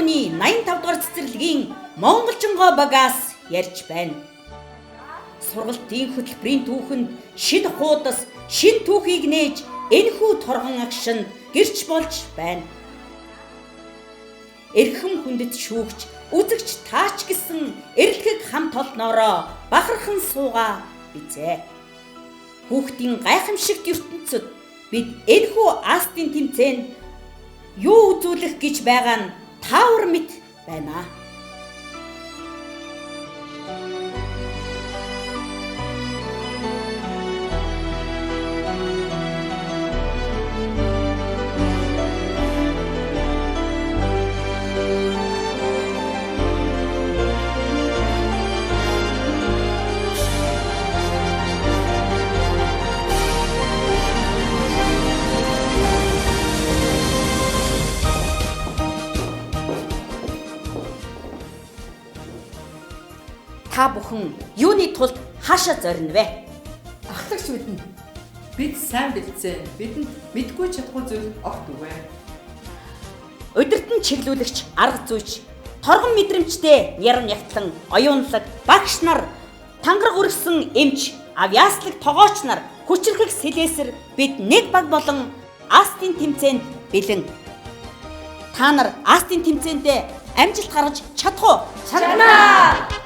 оны 85 дугаар цэцэрлэгийн Монголжингоо багаас ярьж байна. Сургалтын хөтөлбөрийн түүхэнд шинэ хуудас, шинэ түүхийг нээж энэхүү торгон агшинд гэрч болж байна. Эрхэм хүндэт шүүгч, үзэгч таач гэсэн эрлэгэг хамт олноороо бахархан суугаа бизээ. Хүүхдийн гайхамшигт ертөнцид бид энэхүү Астын тэмцээнд юу үзүүлэх гэж байгаа нь таавар мэт байна. Та бүхэн юуны тулд хаашаа зорино вэ? Ахлагч үдэн. Бид сайн бэлдсэн. Бидэнд мэдгүй чадахгүй зүйл огт үгүй. Удирдан чиглүүлэгч, арга зүйч, торгон мэдрэмжтэй яран ягтлан, оюунлаг, багш нар, тангараг өргсөн эмч, авьяаслаг тогооч нар, хүчрхэг сэлээсэр бид нэг баг болон Астын тэмцээнд бэлэн. Та нар Астын тэмцээндээ амжилт гаргаж чадах уу? Чаднаа!